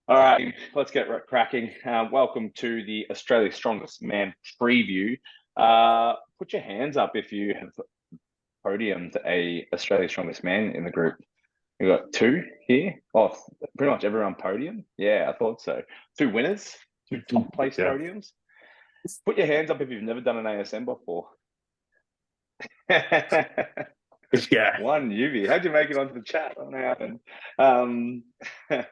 All right, let's get cracking. Welcome to the Australia's Strongest Man preview. Put your hands up if you have podiumed a Australia's Strongest Man in the group. We've got two here. Oh, pretty much everyone podium. Yeah, I thought so. Two winners, two top place Yeah. podiums. Put your hands up if you've never done an ASM before. Yeah. One UV. How'd you make it onto the chat? I don't know what happened.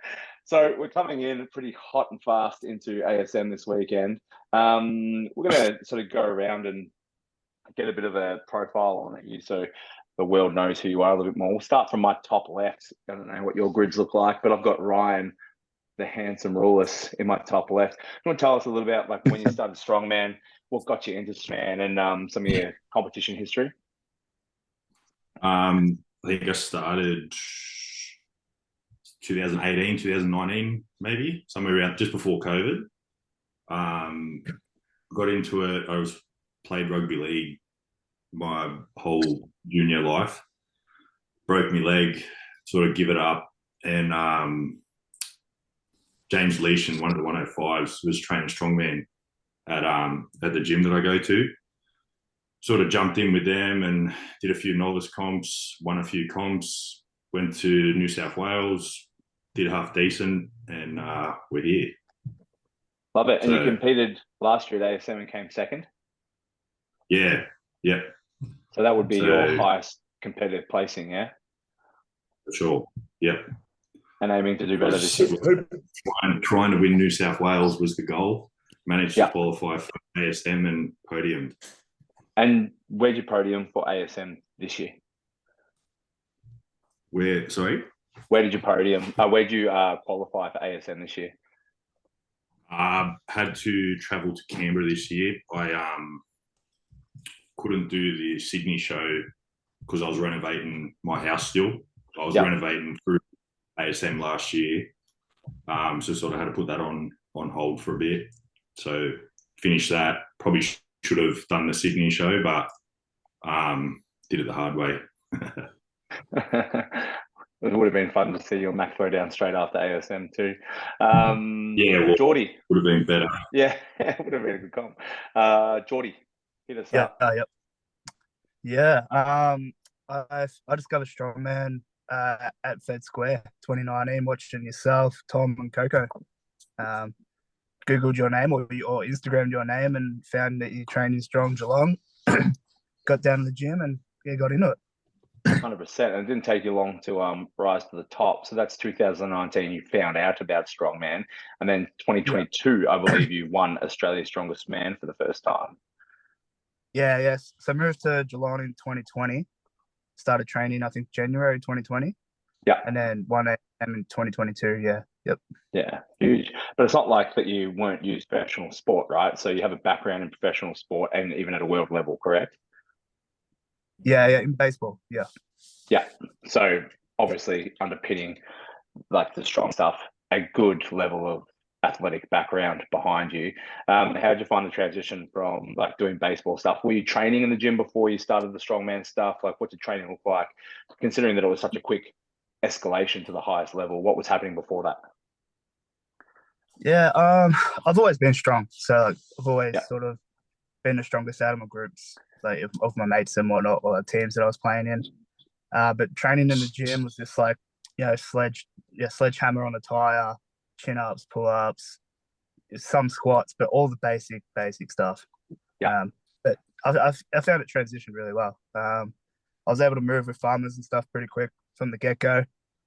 So we're coming in pretty hot and fast into ASM this weekend. We're going to sort of go around and get a bit of a profile on you so the world knows who you are a little bit more. We'll start from my top left. I don't know what your grids look like, but I've got Ryan, the handsome Rullis, in my top left. You want to tell us a little about like when you started strongman, what got you into strongman, and some of your competition history? I think I started 2018, 2019, maybe somewhere around just before COVID. Got into it. Played rugby league my whole junior life. Broke my leg, sort of give it up, and James Leash and one of the 105s was training strongman at the gym that I go to. Sort of jumped in with them and did a few novice comps, won a few comps, went to New South Wales, did half decent, and we're here. Love it. And you competed last year at ASM and came second? Yeah. So that would be your highest competitive placing, yeah? For sure. Yep. And aiming to do better this year. Trying to win New South Wales was the goal. Managed to qualify for ASM and Podium. And where'd you podium for ASM this year? Sorry? Where did you podium? Where'd you qualify for ASM this year? Had to travel to Canberra this year. I couldn't do the Sydney show because I was renovating my house still. I was renovating through ASM last year. So sort of had to put that on hold for a bit. So finished that. Probably should have done the Sydney show, but did it the hard way. It would have been fun to see your Mac throw down straight after ASM too. Well, Geordie would have been better. Yeah, it would have been a good comp. Geordie, hit us up. Yep. I discovered strongman at Fed Square 2019, watching yourself, Tom, and Coco. Googled your name or Instagrammed your name and found that you trained in Strong Geelong. Got down to the gym and got into it. 100%. And it didn't take you long to rise to the top. So that's 2019. You found out about strongman, and then 2022, I believe you won Australia's Strongest Man for the first time. Yes. So I moved to Geelong in 2020. Started training, I think, January 2020. Yeah. And then won AM in 2022. Yeah. Yep. Yeah, huge. But it's not like that you weren't used professional sport, right? So you have a background in professional sport and even at a world level, correct? Yeah, in baseball. Yeah. So obviously underpinning like the strong stuff, a good level of athletic background behind you. How did you find the transition from like doing baseball stuff? Were you training in the gym before you started the strongman stuff? Like what did training look like? Considering that it was such a quick escalation to the highest level, what was happening before that? Yeah, I've always been strong. So I've always sort of been the strongest out of my groups, like of my mates and whatnot, or the teams that I was playing in. But training in the gym was just like, sledgehammer on a tire, chin ups, pull ups, some squats, but all the basic stuff. But I found it transitioned really well. I was able to move with farmers and stuff pretty quick from the get go,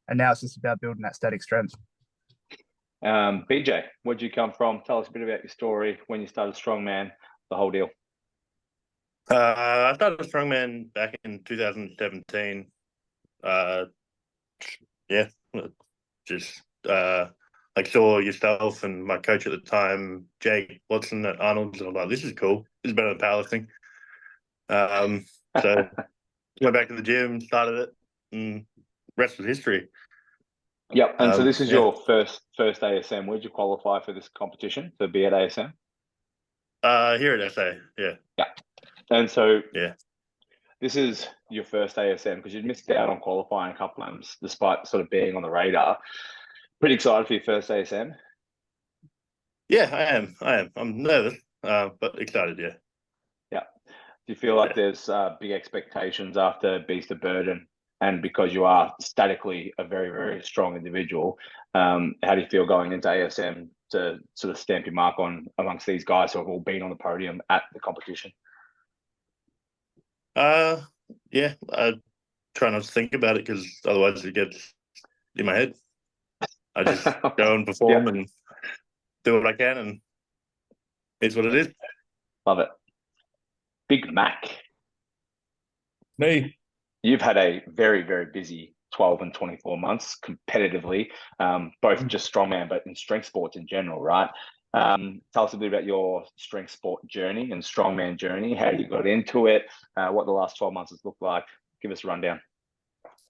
and now it's just about building that static strength. BJ, where'd you come from? Tell us a bit about your story, when you started strongman, the whole deal. I started strongman back in 2017. I saw yourself and my coach at the time, Jake Watson at Arnold's, and I'm like, this is cool. This is better than powerlifting. So went back to the gym, started it, and rest was history. Yep. And so this is your first ASM. Where'd you qualify for this competition to be at ASM? Here at SA, yeah. And so this is your first ASM because you'd missed out on qualifying a couple times despite sort of being on the radar. Pretty excited for your first ASM. Yeah, I am. I'm nervous, but excited. Yeah. Yeah. Do you feel like there's big expectations after Beast of Burden? And because you are statically a very, very strong individual, how do you feel going into ASM to sort of stamp your mark on amongst these guys who have all been on the podium at the competition? Yeah, I try not to think about it because otherwise it gets in my head. I just go and perform and do what I can, and it's what it is. Love it. Big Mac. Me. You've had a very, very busy 12 and 24 months competitively, both just strongman, but in strength sports in general, right? Tell us a bit about your strength sport journey and strongman journey, how you got into it, what the last 12 months has looked like. Give us a rundown.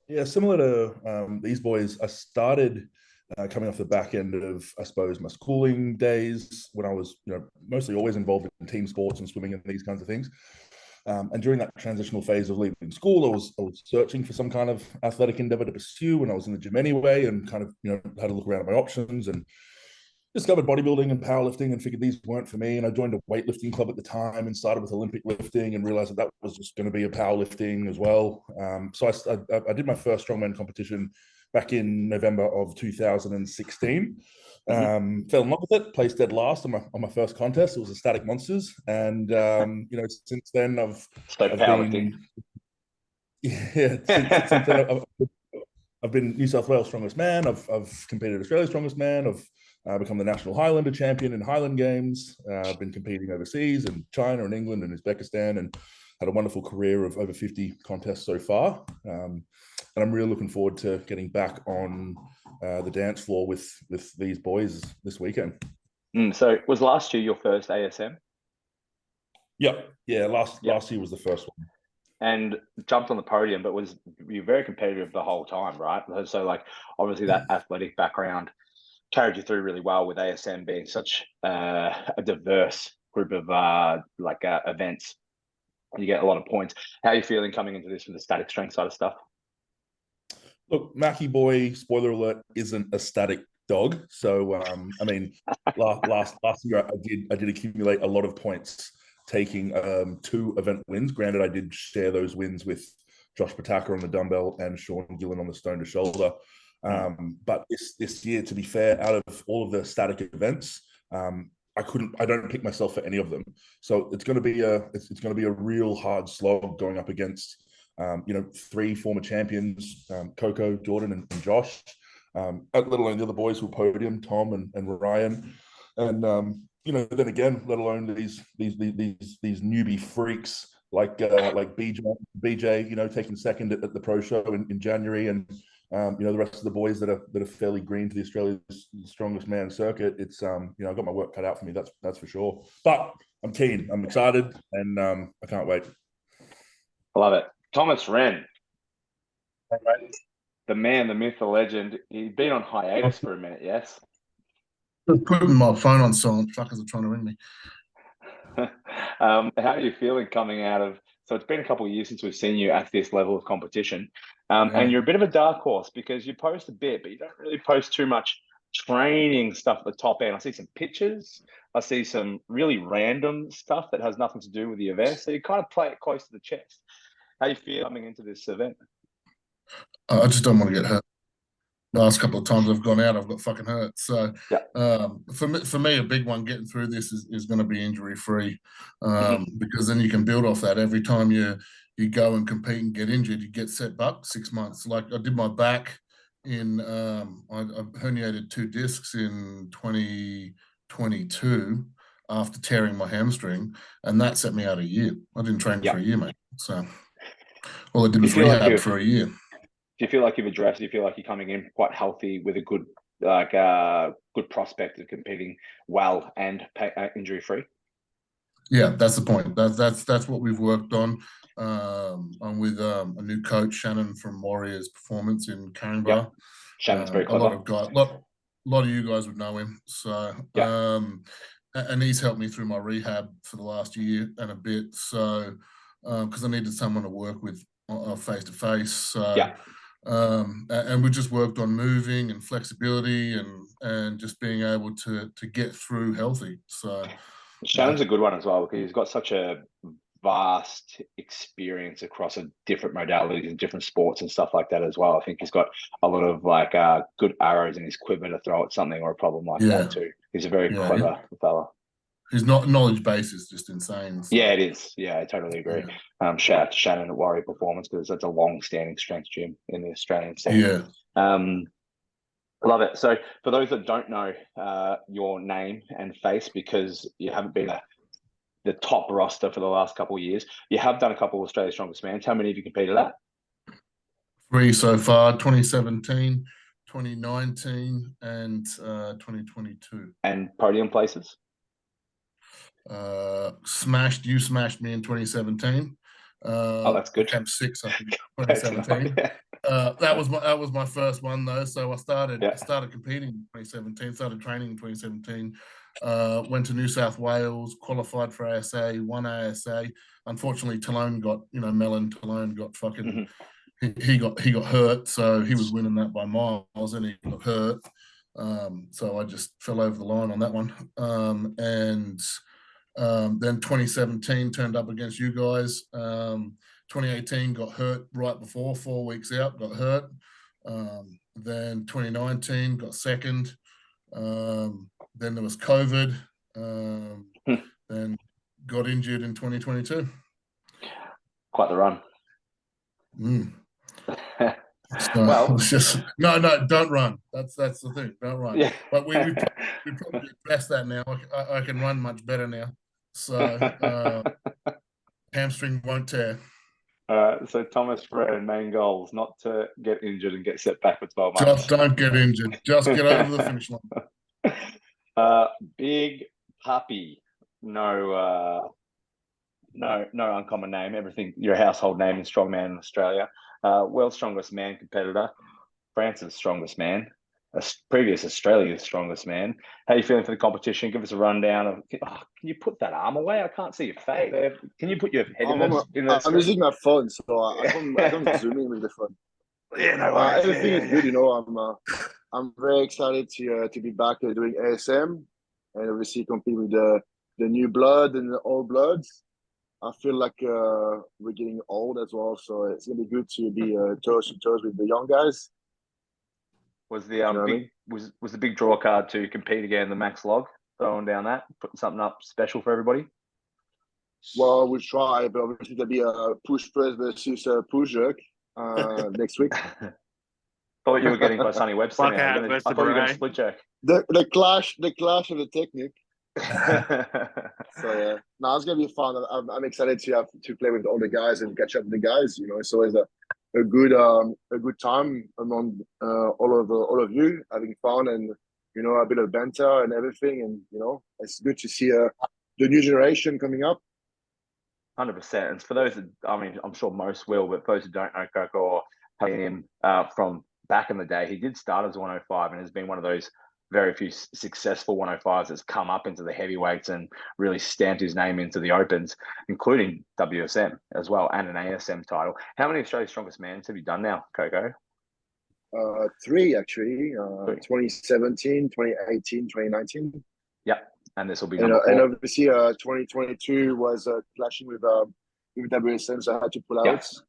Yeah, similar to these boys, I started coming off the back end of, I suppose, my schooling days when I was, mostly always involved in team sports and swimming and these kinds of things. And during that transitional phase of leaving school, I was searching for some kind of athletic endeavor to pursue when I was in the gym anyway, and kind of, had a look around at my options and discovered bodybuilding and powerlifting and figured these weren't for me. And I joined a weightlifting club at the time and started with Olympic lifting and realized that was just going to be a powerlifting as well. So I did my first strongman competition back in November of 2016. Fell in love with it, placed dead last on my first contest. It was a Static Monsters. And, since then I've powerlifting. Since then I've been New South Wales strongest man. I've competed Australia's strongest man. I've become the national Highlander champion in Highland Games. I've been competing overseas in China and England and Uzbekistan, and had a wonderful career of over 50 contests so far. And I'm really looking forward to getting back on the dance floor with these boys this weekend. So was last year your first ASM? Yep. Yeah, last year was the first one. And jumped on the podium, but you very competitive the whole time, right? So like obviously that athletic background carried you through really well with ASM being such a diverse group of events. You get a lot of points. How are you feeling coming into this with the static strength side of stuff? Look, Mackie boy, spoiler alert, isn't a static dog. So last year I did accumulate a lot of points, taking 2 event wins. Granted, I did share those wins with Josh Patacca on the dumbbell and Sean Gillen on the stone to shoulder. But this year, to be fair, out of all of the static events, I don't pick myself for any of them. So it's going to be a real hard slog going up against 3 former champions, Coco, Jordan, and Josh, let alone the other boys who are Podium, Tom and Ryan, and then again, let alone these newbie freaks like BJ, taking second at the pro show in January, and the rest of the boys that are fairly green to the Australia's strongest man circuit. It's I've got my work cut out for me. That's for sure. But I'm keen. I'm excited, and I can't wait. I love it. Thomas Wren, the man, the myth, the legend. He'd been on hiatus for a minute. Yes. Just putting my phone on silent. Fuckers are trying to ring me. How are you feeling coming out of? So it's been a couple of years since we've seen you at this level of competition, and you're a bit of a dark horse because you post a bit, but you don't really post too much training stuff at the top end. I see some pictures. I see some really random stuff that has nothing to do with the event. So you kind of play it close to the chest. How you feel coming into this event? I just don't want to get hurt. The last couple of times I've gone out, I've got fucking hurt. So for me, a big one getting through this is going to be injury free, because then you can build off that. Every time you go and compete and get injured, you get set back 6 months. Like I did my back in, I herniated 2 discs in 2022 after tearing my hamstring, and that set me out a year. I didn't train for a year, mate. So all I did was rehab for a year. Do you feel like you've addressed? Do you feel like you're coming in quite healthy with a good prospect of competing well and injury free? Yeah, that's the point. That's what we've worked on. I'm with a new coach, Shannon from Warriors Performance in Canberra. Yep. Shannon's very clever. A lot of you guys would know him. So and he's helped me through my rehab for the last year and a bit. So because I needed someone to work with face to face. So And we just worked on moving and flexibility and just being able to get through healthy. So Shannon's a good one as well, because he's got such a vast experience across different modalities and different sports and stuff like that as well. I think he's got a lot of like good arrows in his quiver to throw at something or a problem like that too. He's a very clever fella. His knowledge base is just insane. So. Yeah, it is. Yeah, I totally agree. Shout out to Shannon at Warrior Performance, because that's a long-standing strength gym in the Australian scene. Love it. So for those that don't know your name and face, because you haven't been the top roster for the last couple of years, you have done a couple of Australia's Strongest Man. How many have you competed at? 3 so far: 2017, 2019, and 2022. And podium places? You smashed me in 2017. That's good. Came 6th, I think, 2017. That was my first one though. So I started competing in 2017. Started training in 2017. Went to New South Wales, qualified for ASA, won ASA. Unfortunately, Melon Talone got fucking. He got hurt, so he was winning that by miles, and he got hurt. So I just fell over the line on that one. Then 2017 turned up against you guys. 2018 got hurt right before, 4 weeks out, got hurt. Then 2019 got second. Then there was COVID. Then got injured in 2022. Quite the run. So well, it's just no, don't run. That's the thing. Don't run. Yeah. But we probably addressed that now. I can run much better now. So hamstring won't tear. So Thomas Wren, main goals, not to get injured and get set back for 12 months. Just don't get injured. Just get over the finish line. Big Puppy. No uncommon name. Everything, your household name in strongman in Australia. World's Strongest Man competitor. France's Strongest Man. Previous Australia's Strongest Man. How are you feeling for the competition? Give us a rundown of. Can you put that arm away? I can't see your face. Can you put your head in the I'm using my phone, so I can't zoom in with the phone. Yeah, no worries. Everything is good. I'm very excited to be back doing ASM, and obviously compete with the new blood and the old bloods. I feel like we're getting old as well, so it's gonna be good to be toes to toes with the young guys. Was the was the big draw card to compete again the max log, throwing down that, putting something up special for everybody? Well, we'll try, but obviously there'll be a push press versus push jerk next week. Thought you were getting by Sonny Webster. I thought you were going to split jerk. The clash of the technique. So yeah, no, it's gonna be fun. I'm excited to play with all the guys and catch up with the guys. It's always a good time among all of you, having fun and a bit of banter and everything. And it's good to see the new generation coming up. 100%. And for those that, I'm sure most will, but for those who don't know Coco or him from back in the day, he did start as a 105 and has been one of those very few successful 105s that's come up into the heavyweights and really stamped his name into the opens, including WSM as well and an ASM title. How many Australia's Strongest Mans have you done now, Coco? 3 actually. 2017, 2018, 2019. Yep, and this will be and obviously 2022 was clashing with WSM, so I had to pull out. Yes.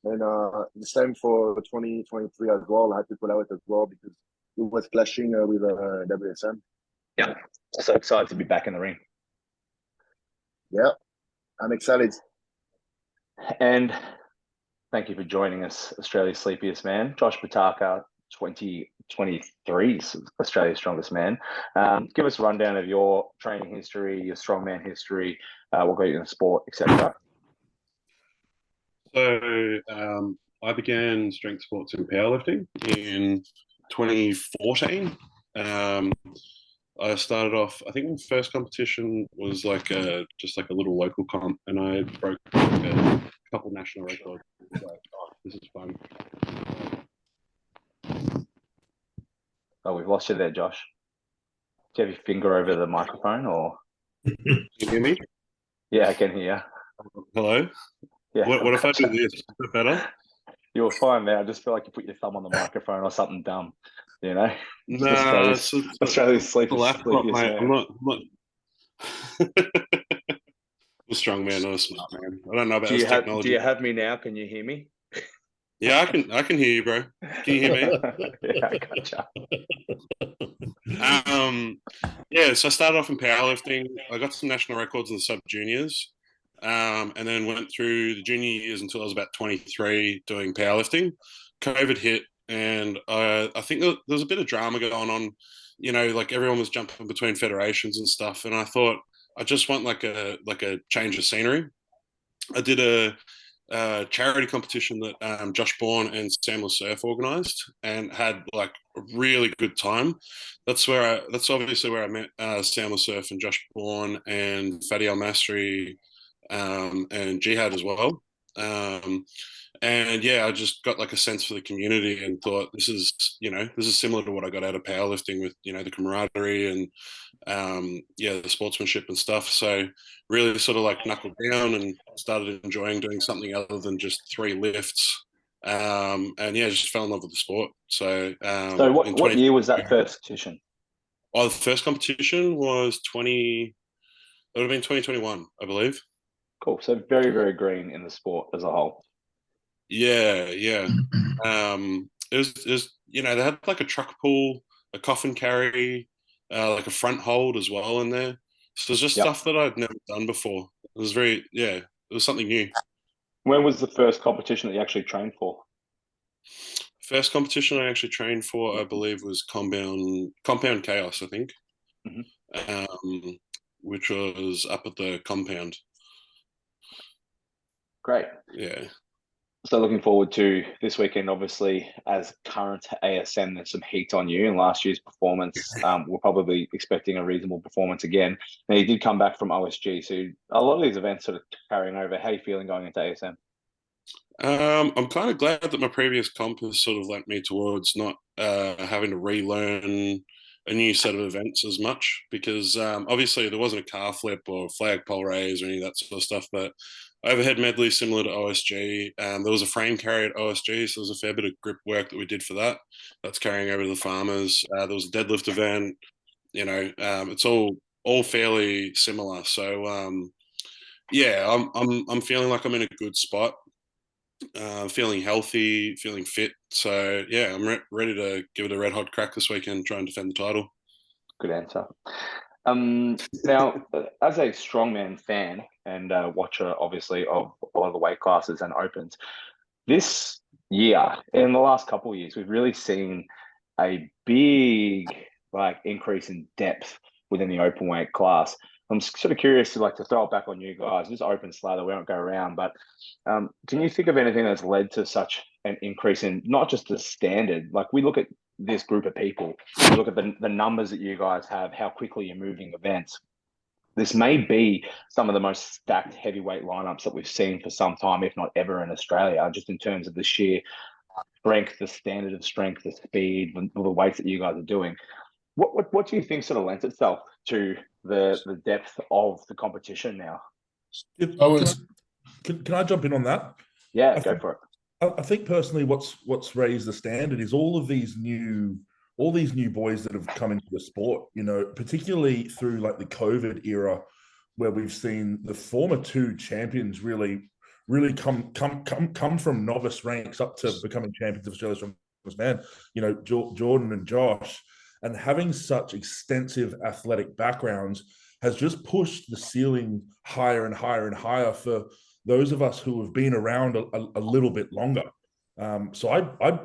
And the same for 2023 as well. I had to pull out as well because it was clashing with WSM. Yeah, so excited to be back in the ring. Yeah, I'm excited. And thank you for joining us, Australia's Sleepiest Man, Josh Patacca, 2023's Australia's Strongest Man. Give us a rundown of your training history, your strongman history, what got you in the sport, etc. So I began strength sports and powerlifting in 2014. I started off, I think my first competition was just like a little local comp, and I broke a couple national records. This is fun. Oh, we've lost you there, Josh. Do you have your finger over the microphone, or? Can you hear me? Yeah, I can hear you. Hello? Yeah. What if I do this? Is it better? You'll find out. I just feel like you put your thumb on the microphone or something dumb. You know, Nah, it's Australia's the sleepiest laptop, mate. man. I'm not. I'm a strong man, not a smart man. I don't know about this technology. Do you have me now? Can you hear me? Yeah, I can hear you, bro. Can you hear me? Yeah, gotcha. Yeah, so I started off in powerlifting. I got some national records in the sub juniors, and then went through the junior years until I was about 23 doing powerlifting. COVID hit, and I think there was a bit of drama going on. You know, like everyone was jumping between federations and stuff, and I thought I just want like a change of scenery. I did a charity competition that Josh Bourne and Sam LaSurf organised, and had like a really good time. That's obviously where I met Sam LaSurf and Josh Bourne and Fadi Al Masri and Jihad as well. And yeah, I just got like a sense for the community and thought this is similar to what I got out of powerlifting with, the camaraderie and the sportsmanship and stuff. So really sort of like knuckled down and started enjoying doing something other than just 3 lifts. And yeah, just fell in love with the sport. So what year was that first competition? Oh, the first competition was it would have been 2021, I believe. Cool. So very, very green in the sport as a whole. Yeah. It was they had like a truck pull, a coffin carry, like a front hold as well in there. So it's just stuff that I'd never done before. It was it was something new. When was the first competition that you actually trained for? First competition I actually trained for, I believe, was Compound Chaos, I think, which was up at the compound. Great. Yeah. So looking forward to this weekend. Obviously, as current ASM, there's some heat on you. In last year's performance, we're probably expecting a reasonable performance again. Now, you did come back from OSG, so a lot of these events sort of carrying over. How are you feeling going into ASM? I'm kind of glad that my previous comp has sort of lent me towards not having to relearn a new set of events as much, because obviously there wasn't a car flip or flagpole raise or any of that sort of stuff, but overhead medley similar to OSG. There was a frame carry at OSG, so there's a fair bit of grip work that we did for that. That's carrying over to the farmers. There was a deadlift event. It's all fairly similar. So I'm feeling like I'm in a good spot. Feeling healthy, feeling fit. So yeah, I'm ready to give it a red hot crack this weekend, try and defend the title. Good answer. Now, as a strongman fan and watcher, obviously, of a lot of the weight classes and opens, this year, in the last couple of years, we've really seen a big increase in depth within the open weight class. I'm sort of curious to throw it back on you guys. Just open slather, we won't go around, but can you think of anything that's led to such an increase in not just the standard? Like, we look at this group of people, we look at the numbers that you guys have, how quickly you're moving events. This may be some of the most stacked heavyweight lineups that we've seen for some time, if not ever, in Australia, just in terms of the sheer strength, the standard of strength, the speed, the weights that you guys are doing. What do you think sort of lends itself to the depth of the competition now? Can I jump in on that? Yeah, go for it. I think personally, what's raised the standard is all these new boys that have come into the sport. Particularly through like the COVID era, where we've seen the former 2 champions really come from novice ranks up to becoming champions of Australia's strongest man. Jordan and Josh, and having such extensive athletic backgrounds has just pushed the ceiling higher and higher and higher for those of us who have been around a little bit longer. So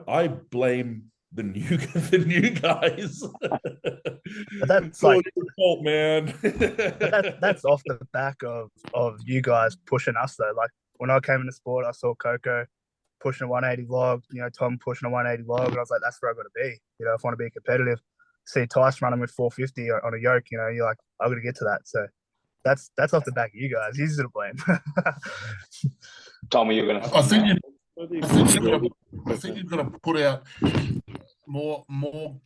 I blame the new guys. That's like your fault, man. that's off the back of you guys pushing us though. Like, when I came into sport, I saw Coco pushing a 180 log, Tom pushing a 180 log, and I was like, that's where I got to be. If I want to be competitive. See Tice running with 450 on a yoke, you're like, I got to get to that. So that's off the back of you guys. He's to blame. Tommy, you're going to. I think you've got to put out more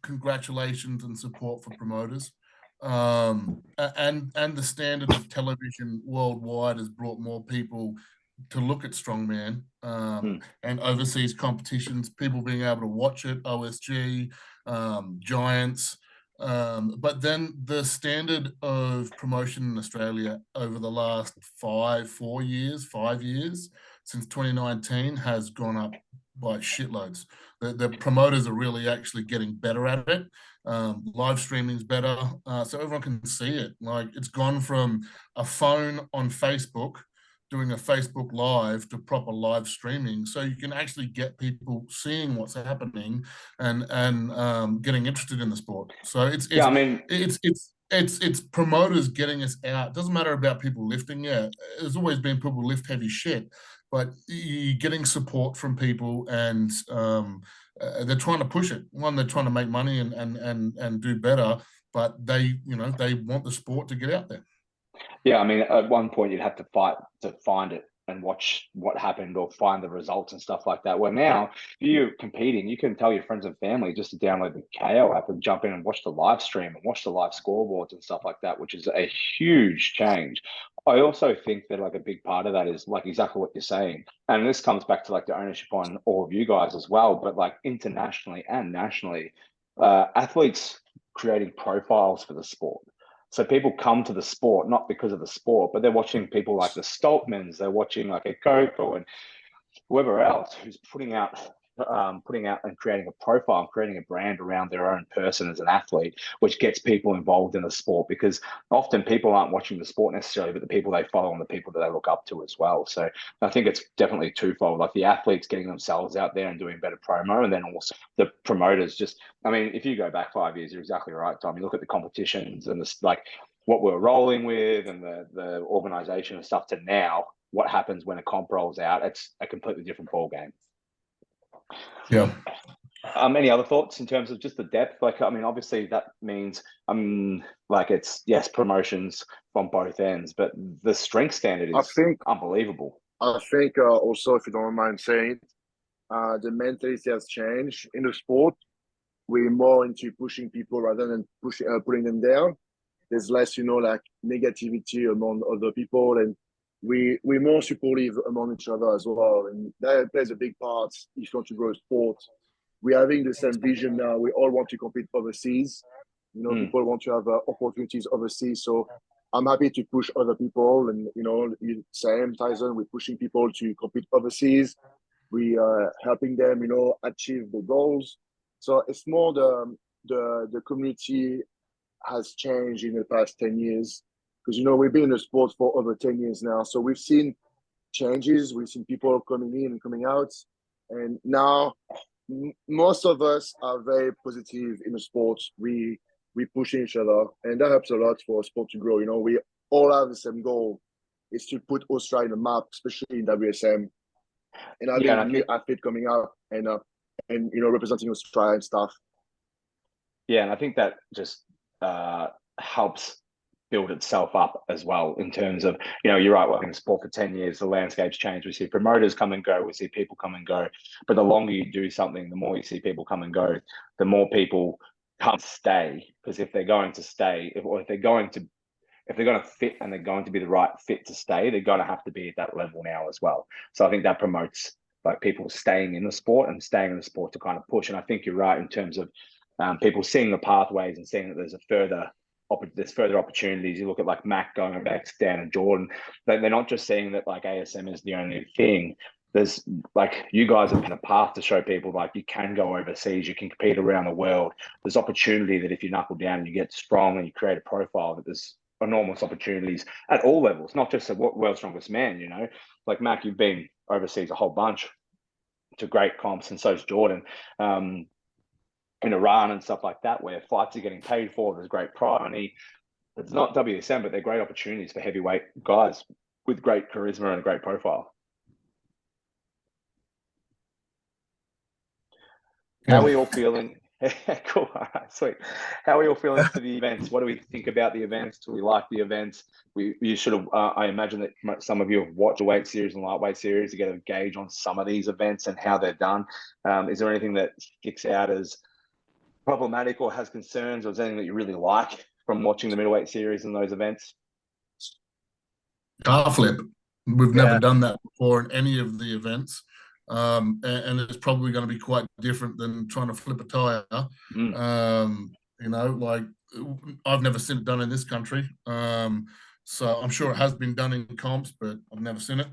congratulations and support for promoters, and the standard of television worldwide has brought more people to look at strongman and overseas competitions, people being able to watch it, OSG, Giants. But then the standard of promotion in Australia over the last 5 years, since 2019 has gone up by shitloads. The promoters are really actually getting better at it. Live streaming's better, so everyone can see it. Like, it's gone from a phone on Facebook doing a Facebook Live to proper live streaming, so you can actually get people seeing what's happening and getting interested in the sport. So it's promoters getting us out. It doesn't matter about people lifting. Yeah, there's always been people lift heavy shit, but you're getting support from people, and they're trying to push it. One, they're trying to make money and do better, but they want the sport to get out there. Yeah, I mean, at one point you'd have to fight to find it and watch what happened or find the results and stuff like that. Where now, if you're competing, you can tell your friends and family just to download the KAYO app and jump in and watch the live stream and watch the live scoreboards and stuff like that, which is a huge change. I also think that like a big part of that is like exactly what you're saying. And this comes back to like the ownership on all of you guys as well, but like internationally and nationally, athletes creating profiles for the sport. So people come to the sport not because of the sport, but they're watching people like the Stoltmans, they're watching like a Coco and whoever else who's putting out and creating a profile and creating a brand around their own person as an athlete, which gets people involved in the sport, because often people aren't watching the sport necessarily, but the people they follow and the people that they look up to as well. So I think it's definitely twofold, like the athletes getting themselves out there and doing better promo, and then also the promoters just, I mean, if you go back 5 years, you're exactly right, Tom. You look at the competitions and this, like what we're rolling with and the organization and stuff to now, what happens when a comp rolls out, it's a completely different ball game. Yeah. Any other thoughts in terms of just the depth? Like, I mean, obviously that means, like it's, yes, promotions from both ends, but the strength standard is unbelievable. I think also, if you don't mind saying, the mentality has changed in the sport. We're more into pushing people rather than putting them down. There's less, like negativity among other people, and we're more supportive among each other as well, and that plays a big part if you want to grow sport. We're having the same vision now. We all want to compete overseas. People want to have opportunities overseas. So I'm happy to push other people, and same Tyson. We're pushing people to compete overseas. We are helping them, achieve the goals. So it's more the community has changed in the past 10 years. Because, we've been in the sport for over 10 years now. So we've seen changes. We've seen people coming in and coming out. And now most of us are very positive in the sport. We push each other. And that helps a lot for sport to grow. We all have the same goal. Is to put Australia on the map, especially in WSM. And having new athletes coming out and representing Australia and stuff. Yeah, and I think that just helps build itself up as well in terms of, you're right, working in sport for 10 years, the landscape's changed. We see promoters come and go, we see people come and go, but the longer you do something, the more you see people come and go, the more people come stay, because if they're going to stay, if they're going to fit and they're going to be the right fit to stay, they're going to have to be at that level now as well. So I think that promotes like people staying in the sport and staying in the sport to kind of push. And I think you're right in terms of people seeing the pathways and seeing that there's further opportunities. You look at like Mac going back to Dan and Jordan. They're not just seeing that like ASM is the only thing. There's like, you guys have been a path to show people like you can go overseas, you can compete around the world. There's opportunity that if you knuckle down and you get strong and you create a profile, that there's enormous opportunities at all levels, not just the world's strongest man. Like Mac, you've been overseas a whole bunch to great comps, and so's Jordan. In Iran and stuff like that, where fights are getting paid for, there's great pride. And it's not WSM, but they're great opportunities for heavyweight guys with great charisma and a great profile. How are we all feeling? Cool. All right, sweet. How are we all feeling for the events? What do we think about the events? Do we like the events? You should have, I imagine that some of you have watched the weight series and lightweight series to get a gauge on some of these events and how they're done. Is there anything that sticks out as problematic or has concerns, or is there anything that you really like from watching the middleweight series and those events? Car flip. We've never done that before in any of the events. And it's probably going to be quite different than trying to flip a tire. You know, like I've never seen it done in this country. So I'm sure it has been done in comps, but I've never seen it.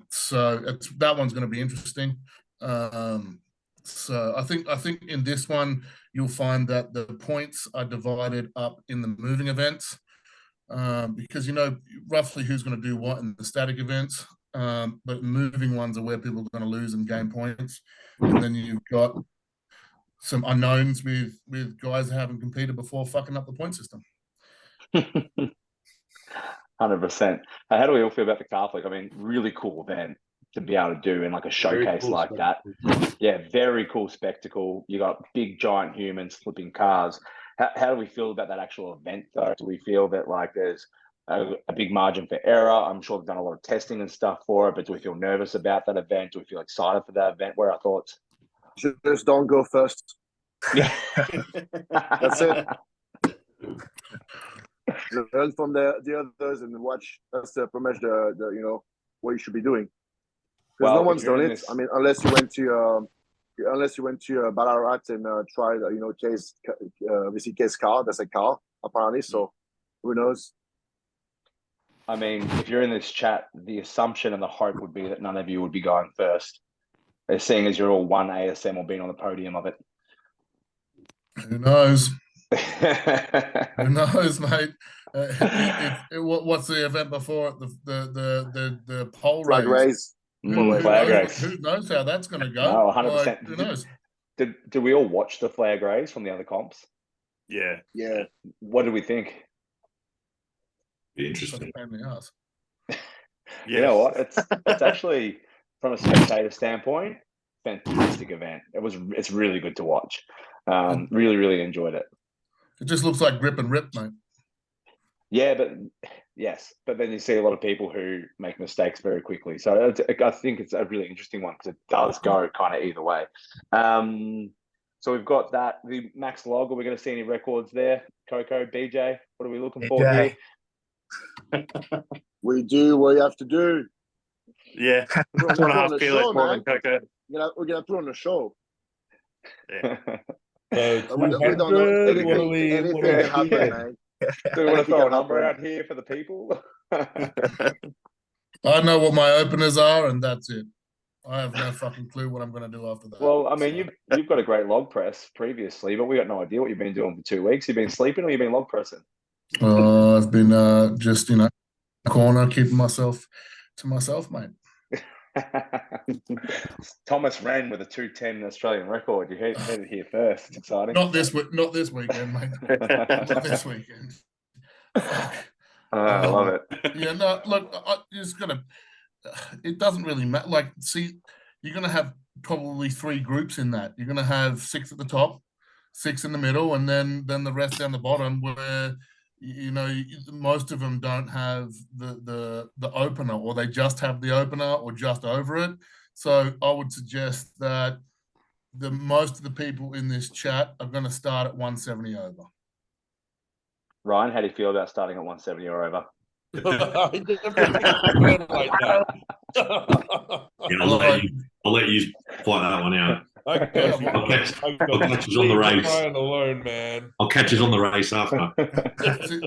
So that one's going to be interesting. So I think in this one you'll find that the points are divided up in the moving events, because you know roughly who's going to do what in the static events. But moving ones are where people are going to lose and gain points, and then you've got some unknowns with guys that haven't competed before fucking up the point system. 100%. How do we all feel about the car flick? I mean, really cool event to be able to do in like a showcase cool like spectacle. That. Yeah, very cool spectacle. You got big giant humans flipping cars. How do we feel about that actual event though? Do we feel that like there's a big margin for error? I'm sure we've done a lot of testing and stuff for it, but do we feel nervous about that event? Do we feel excited for that event? What are our thoughts? Just don't go first. Yeah. That's it. Learn from the others and watch. That's pretty much the you know what you should be doing. Because no one's done it. This... I mean, unless you went to Ballarat and tried you know Case car. That's a car apparently. So who knows? I mean, if you're in this chat, the assumption and the hope would be that none of you would be going first, seeing as you're all one ASM or being on the podium of it. Who knows? Who knows, mate? What's the event before it? The pole flag race. Who knows how that's going to go? No, 100%. Like, who knows? Did we all watch the flag race from the other comps? Yeah. What did we think? Interesting. You know what? It's actually from a spectator standpoint, fantastic event. It's really good to watch. Really enjoyed it. It just looks like grip and rip, mate. Yeah, but then you see a lot of people who make mistakes very quickly. So I think it's a really interesting one because it does go kind of either way. So we've got that the max log. Are we going to see any records there? Coco, BJ, what are we looking for here? We do what you have to do. Yeah, 2.5 kilos more than Coco. We're gonna put on a show. Yeah. We don't know anything can happen, man. Do we want to throw a number out here for the people? I know what my openers are, and that's it. I have no fucking clue what I'm going to do after that. Well, I mean, you've got a great log press previously, but we got no idea what you've been doing for 2 weeks. You've been sleeping or you've been log pressing? I've been just, corner, keeping myself to myself, mate. Thomas Wren with a 2:10 Australian record. You heard it here first. It's exciting. Not this weekend, mate. Not this weekend. I love it. Yeah, no, look, it doesn't really matter. Like, see, you're going to have probably 3 groups in that. You're going to have 6 at the top, 6 in the middle, and then the rest down the bottom where, most of them don't have the opener, or they just have the opener or just over it. So I would suggest that most of the people in this chat are going to start at 170 over. Ryan, how do you feel about starting at 170 or over? I'll let you fight that one out. I'll catch us on the race. Alone, man. I'll catch us on the race after.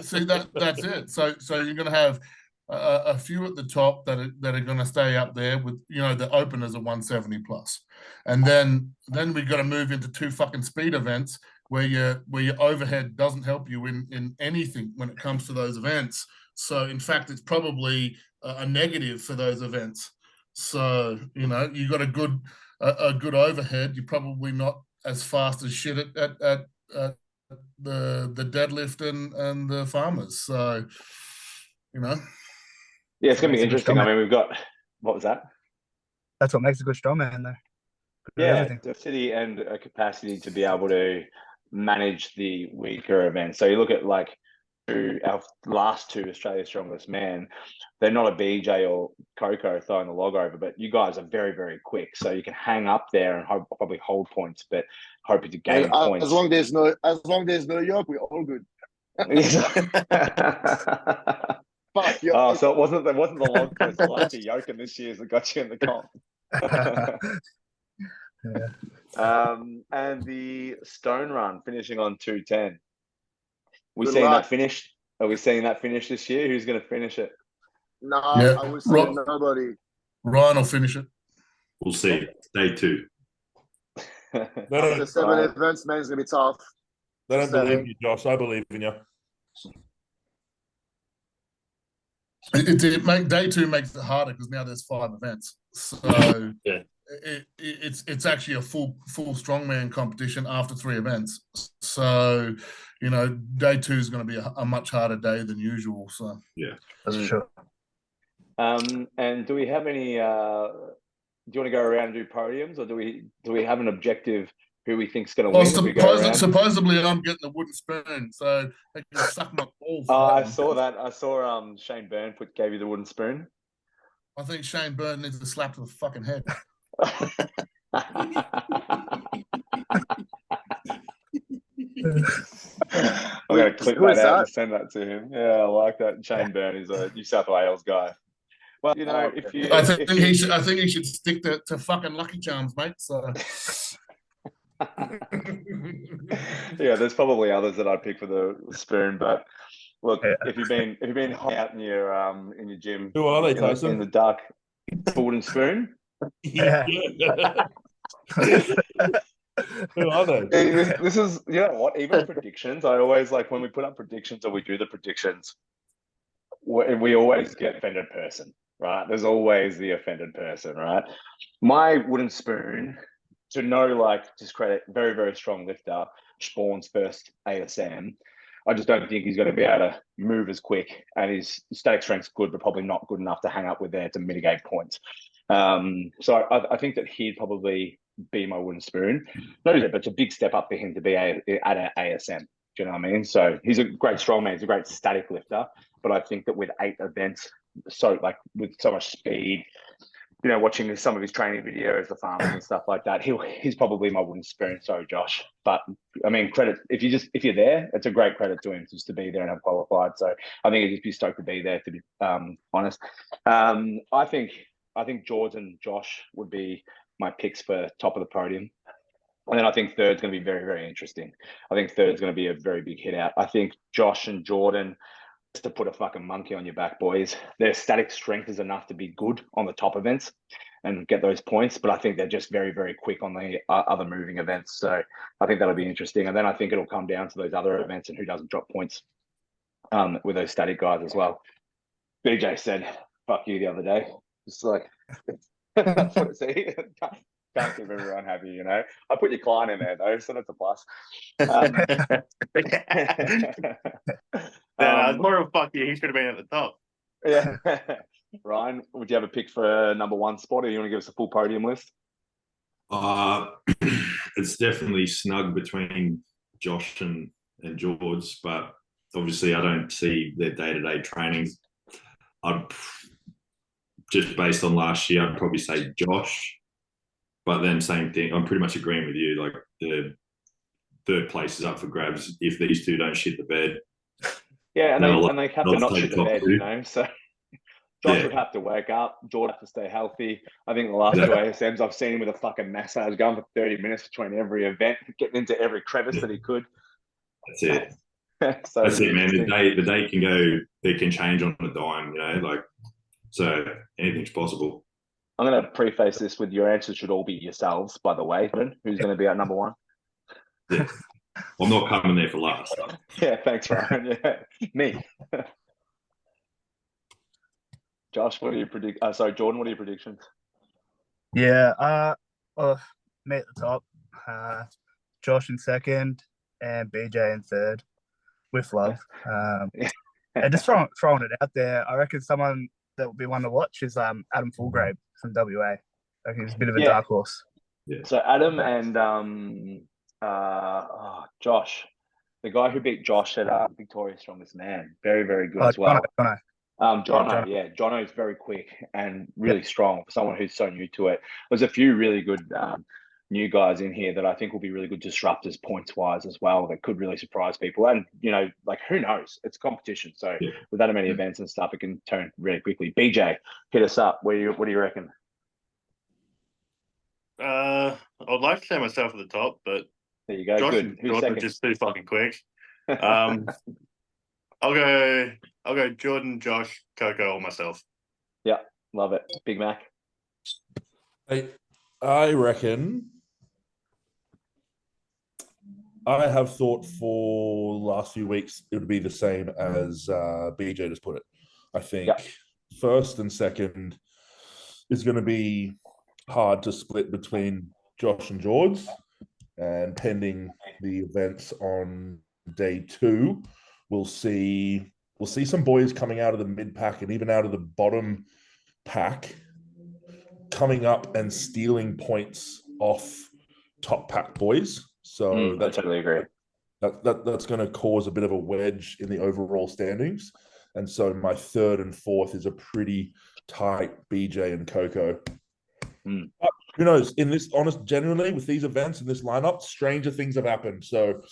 See that's it. So you're going to have a few at the top that are going to stay up there with the openers are 170 plus, and then we've got to move into 2 fucking speed events where your overhead doesn't help you in anything when it comes to those events. So in fact, it's probably a negative for those events. So you got a good overhead. You're probably not as fast as shit at the deadlift and the farmers. So yeah, it's gonna be interesting. I mean, we've got what was that? That's what makes a good strongman, though. Yeah, diversity and a capacity to be able to manage the weaker events. So you look at our last 2 Australia's Strongest Man, they're not a BJ or Coco throwing the log over, but you guys are very, very quick. So you can hang up there and probably hold points, but hoping to gain points. As long as there's no yoke, we're all good. Fuck you. Oh, so it wasn't the log twist last year Jochen this year's that got you in the comp. And the Stone Run finishing on 2:10. We Good seeing luck. that finished? Are we seeing that finish this year? Who's going to finish it? No, Yeah. I would say nobody. Ryan will finish it. We'll see. Day 2. After 7 events, man, it's gonna be tough. They don't believe in you, Josh. I believe in you. Day 2 makes it harder because now there's 5 events. So Yeah. it's actually a full strongman competition after 3 events. So, day 2 is going to be a much harder day than usual. So yeah, That's for sure. And do we have any? Do you want to go around and do podiums, or do we have an objective who we think's going to win? Supposedly I'm getting the wooden spoon, so they can suck my balls. I saw that. I saw Shane Byrne gave you the wooden spoon. I think Shane Byrne needs a slap to the fucking head. I'm going to clip that out and send that to him. Yeah, I like that. Shane Byrne is a New South Wales guy. Well, I think he should stick to fucking Lucky Charms, mate. So yeah, there's probably others that I'd pick for the spoon, but look, if you've been hung out in your gym, who are they, Tyson? in the dark, wooden spoon. Yeah. Who are they? This is, you know what? Even predictions, I always like when we put up predictions or we do the predictions, we always get offended person, right? There's always the offended person, right? My wooden spoon, to know, like, just credit, very, very strong lifter, Spawn's first ASM. I just don't think he's going to be able to move as quick, and his static strength's good, but probably not good enough to hang up with there to mitigate points. So I think that he'd probably be my wooden spoon. But it's a big step up for him to be at an ASM. Do you know what I mean? So he's a great strongman. He's a great static lifter. But I think that with 8 events, with so much speed, watching some of his training videos, the farmers and stuff like that, he's probably my wooden spoon. Sorry, Josh. But I mean, credit if you're there, it's a great credit to him just to be there and have qualified. So I think he'd just be stoked to be there, to be honest. I think George and Josh would be my picks for top of the podium. And then I think third's going to be very, very interesting. I think third's going to be a very big hit out. I think Josh and Jordan, just to put a fucking monkey on your back, boys, their static strength is enough to be good on the top events and get those points. But I think they're just very, very quick on the other moving events. So I think that'll be interesting. And then I think it'll come down to those other events and who doesn't drop points with those static guys as well. BJ said, fuck you the other day. It's like, that's what it says. Can't keep everyone happy, I put your client in there though, so that's a plus. More of a fuck you. He should have been at the top. Yeah. Ryan, would you have a pick for number 1 spot, or you want to give us a full podium list? It's definitely snug between Josh and George, but obviously I don't see their day-to-day training. Just based on last year, I'd probably say Josh. But then same thing, I'm pretty much agreeing with you. Like, the third place is up for grabs if these two don't shit the bed. Yeah, and they have to not shit the bed, so Josh would have to wake up, George have to stay healthy. I think the last 2 ASMs, I've seen him with a fucking massage going for 30 minutes between every event, getting into every crevice that he could. That's it. So that's it, man. The day can go, it can change on a dime, so anything's possible. I'm going to preface this with your answers should all be yourselves, by the way. Who's going to be at number 1? Yeah. I'm not coming there for last. Yeah, thanks, Ryan. Yeah, me. Josh, what do you predict? Sorry, Jordan, what are your predictions? Yeah, me at the top, Josh in second, and BJ in third, with love. And just throwing it out there, I reckon someone that would be one to watch is Adam Fulgrave from WA. I think he's a bit of a dark horse. Yeah. So Adam and Josh, the guy who beat Josh at Victoria's Strongest Man, very, very good as well. Jono. Jono is very quick and really strong for someone who's so new to it. There's a few really good new guys in here that I think will be really good disruptors points wise as well. That could really surprise people. And like who knows? It's competition, so with that many events and stuff, it can turn really quickly. BJ, hit us up. What do you reckon? I'd like to say myself at the top, but there you go. Josh Good. and Who's Jordan second? are just too fucking quick. I'll go Jordan, Josh, Coco, or myself. Yeah, love it. Big Mac. I reckon I have thought for the last few weeks it would be the same as BJ just put it. I think first and second is going to be hard to split between Josh and George, and pending the events on day 2, we'll see some boys coming out of the mid pack and even out of the bottom pack coming up and stealing points off top pack boys. So I totally agree. That's going to cause a bit of a wedge in the overall standings. And so my third and fourth is a pretty tight BJ and Coco. But who knows? In this, genuinely, with these events in this lineup, stranger things have happened. So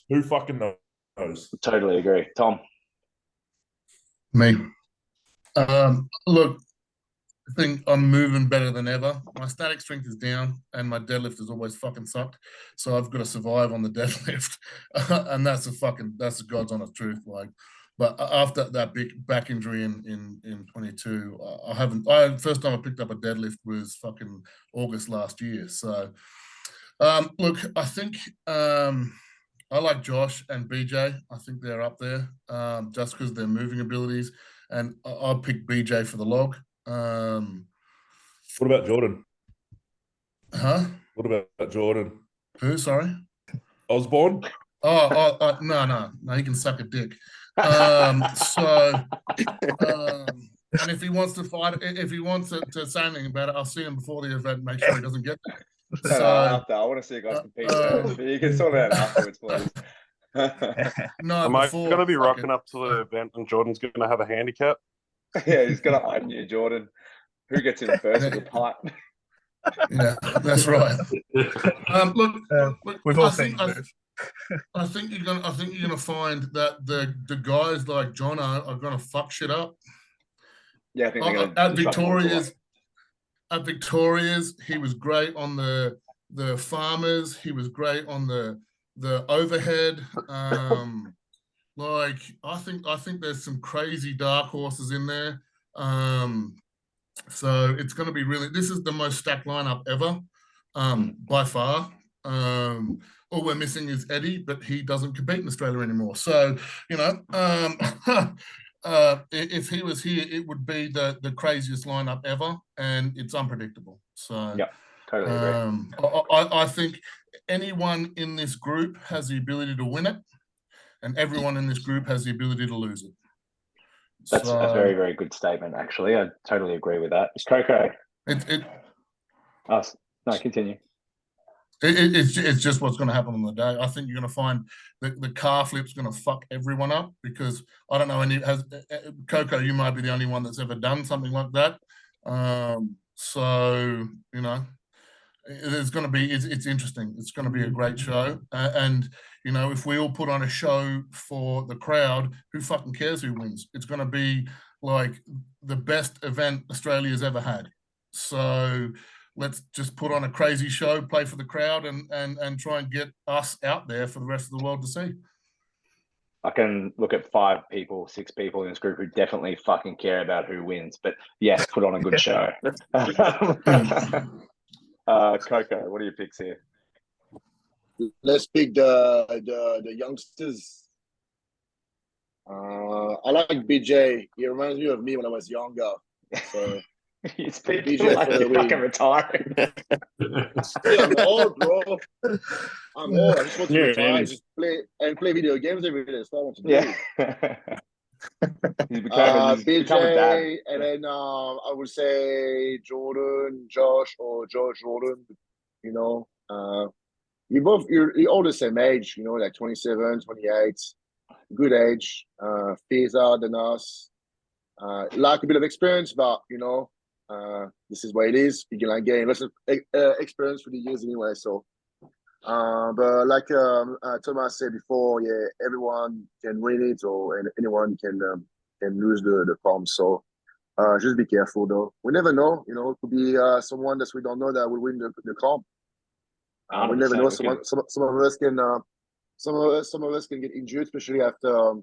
who fucking knows? Totally agree. Tom? Me. Look, I think I'm moving better than ever. My static strength is down, and my deadlift has always fucking sucked. So I've got to survive on the deadlift, and that's the God's honest truth. Like, but after that big back injury in 22, first time I picked up a deadlift was fucking August last year. So, look, I think I like Josh and BJ. I think they're up there just because of their moving abilities, and I'll pick BJ for the log. What about Jordan? Huh? What about Jordan? Who? Sorry? Osborne? No, he can suck a dick. And if he wants to fight, if he wants to say anything about it, I'll see him before the event. Make sure he doesn't get there. So after, I want to see you guys compete first, but you can sort it out afterwards, please. No, am I going to be rocking up to the event and Jordan's going to have a handicap? Yeah, he's going to own you, Jordan. Who gets in first with the pipe? Yeah, that's right. Look, we've all seen this. I think you're gonna find that the guys like Jono are gonna fuck shit up. Yeah, I think at Victoria's, he was great on the farmers. He was great on the overhead. Like I think there's some crazy dark horses in there. So it's going to be really. This is the most stacked lineup ever, by far. All we're missing is Eddie, but he doesn't compete in Australia anymore. So if he was here, it would be the craziest lineup ever, and it's unpredictable. So yeah, totally agree. I think anyone in this group has the ability to win it, and everyone in this group has the ability to lose it. That's a very, very good statement, actually. I totally agree with that. Coco. No, continue. It's just what's going to happen on the day. I think you're going to find the car flip's going to fuck everyone up because I don't know Coco, you might be the only one that's ever done something like that. So, it's going to be, it's interesting. It's going to be a great show. And, if we all put on a show for the crowd, who fucking cares who wins? It's going to be like the best event Australia's ever had. So let's just put on a crazy show, play for the crowd and try and get us out there for the rest of the world to see. I can look at 5 people, 6 people in this group who definitely fucking care about who wins. But yes, put on a good show. Coco, what are your picks here? Let's pick the youngsters. I like BJ. He reminds me of me when I was younger. So you speak like you're fucking retiring. Yeah, I'm old, bro. I'm old. I just want to retire, just play video games every day. That's what I want to do. Yeah. BJ, and then I would say Jordan, Josh, or George Jordan. You're all the same age. Like 27, 28. Good age. Fazer than us. Like a bit of experience, but this is what it is. You can like gain lots of experience for the years anyway. So, but like Thomas said before, yeah, everyone can win it, or anyone can lose the comp. So, just be careful though. We never know. You know, it could be someone that we don't know that will win the comp. We never know. Some of us can some of us can get injured, especially after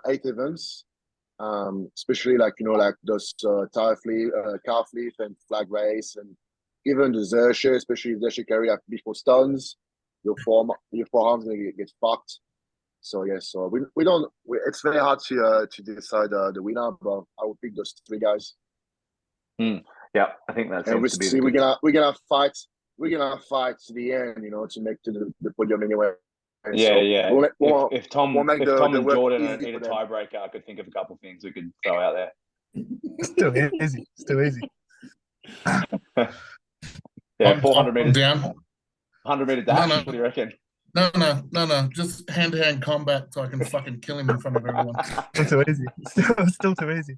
8 events. Especially like like those car flip and flag race, and even the Zerche, especially if Zerche carry up before stuns, your forearm's gonna get fucked. So yeah, so we don't. It's very hard to decide the winner, but I would pick those 3 guys. Yeah, I think that seems to be. We're gonna fight. We're gonna fight to the end, to make to the podium anyway. And Yeah, so yeah. If Tom and Jordan need a them. tiebreaker, I could think of a couple of things we could throw out there. Still easy. Still easy. Yeah, 400 meters down. 100-meter dash. No. What do you reckon? No. Just hand-to-hand combat so I can fucking kill him in front of everyone. Still too easy. Still too easy.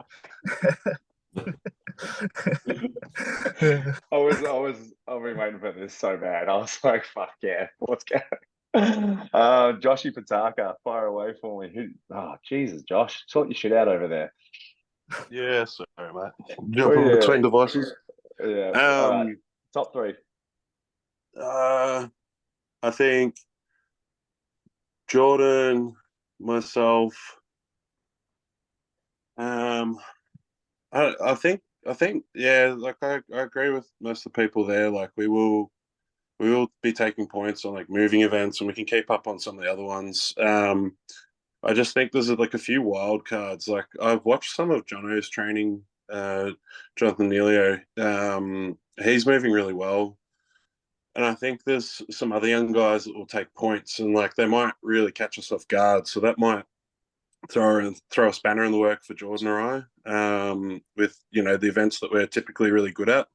I've been waiting for this so bad. I was like, fuck yeah, let's go. Joshy Patacca, fire away for me. Oh, Jesus, Josh, sort your shit out over there. Yeah, sorry, mate. Jumping between devices. Yeah. All right. Top 3. I think Jordan, myself. I think yeah, like I agree with most of the people there. Like we will be taking points on like moving events, and we can keep up on some of the other ones. I just think there's like a few wild cards. Like I've watched some of Jono's training, Jonathan Neilio. He's moving really well. And I think there's some other young guys that will take points, and like they might really catch us off guard. So that might throw a spanner in the work for Jordan or I, with the events that we're typically really good at.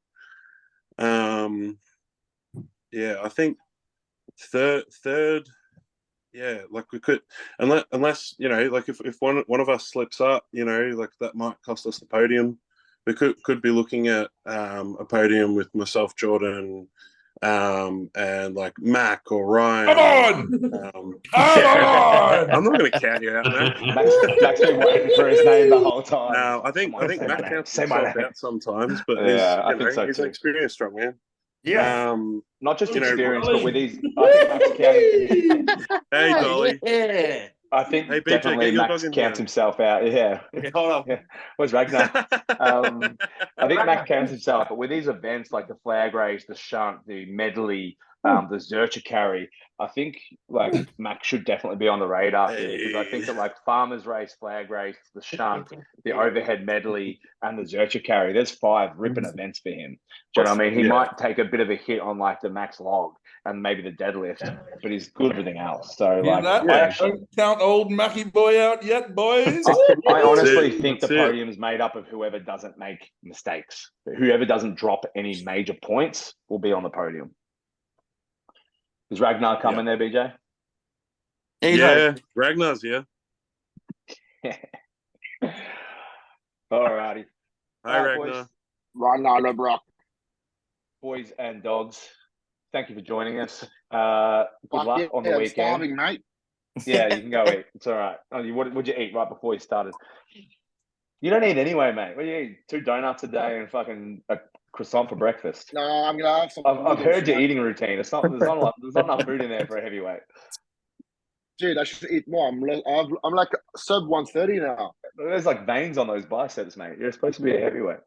Yeah, I think third. Yeah, like we could, unless like if one of us slips up, like that might cost us the podium. We could be looking at a podium with myself, Jordan, and like Mac or Ryan. Come on! Come on! I'm not going to count you out, Mac. Mac's been waiting for his name the whole time. No, I think Mac counts himself out sometimes, but I think so he's too. an experienced strong man. Yeah. Not just experience, but with these. I think Mac's counting. Hey, Dolly. Yeah. I think Hey, BJ, definitely Max counts himself out. Yeah. Hold on. Yeah. Where's Ragnar? I think Mac counts himself, but with these events like the flag race, the shunt, the medley, the Zercher carry, I think like Mac should definitely be on the radar here, because I think that like farmers race, flag race, the shunt, the overhead medley, and the Zercher carry, there's 5 ripping events for him. Do you know what I mean? He might take a bit of a hit on like the max log and maybe the deadlift, but he's good at everything else. So Don't count old Mackie boy out yet, boys. I honestly think the podium is made up of whoever doesn't make mistakes. Whoever doesn't drop any major points will be on the podium. Is Ragnar coming there, BJ? Yeah, Ragnar's here. All righty. Hi, Ragnar. Ragnar LeBrock. Boys and dogs, thank you for joining us. Good luck on the weekend. Starving, mate. Yeah, you can go eat. It's all right. What'd you eat right before you started? You don't eat anyway, mate. What do you eat? 2 donuts a day and fucking a croissant for breakfast. No, I'm gonna have some. I've heard your eating routine. There's not enough food in there for a heavyweight. Dude, I should eat more. I'm like sub 130 now. There's like veins on those biceps, mate. You're supposed to be a heavyweight.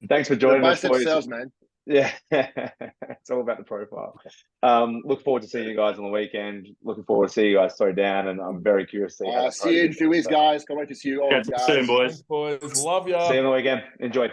Thanks for joining us, boys. Sells, man. Yeah, it's all about the profile. Look forward to seeing you guys on the weekend. Looking forward to seeing you guys throw down, and I'm very curious to see. See you in a few weeks, guys. Can't wait to see you all, guys. See you, boys. Boys, love ya. See you on the weekend. Enjoy.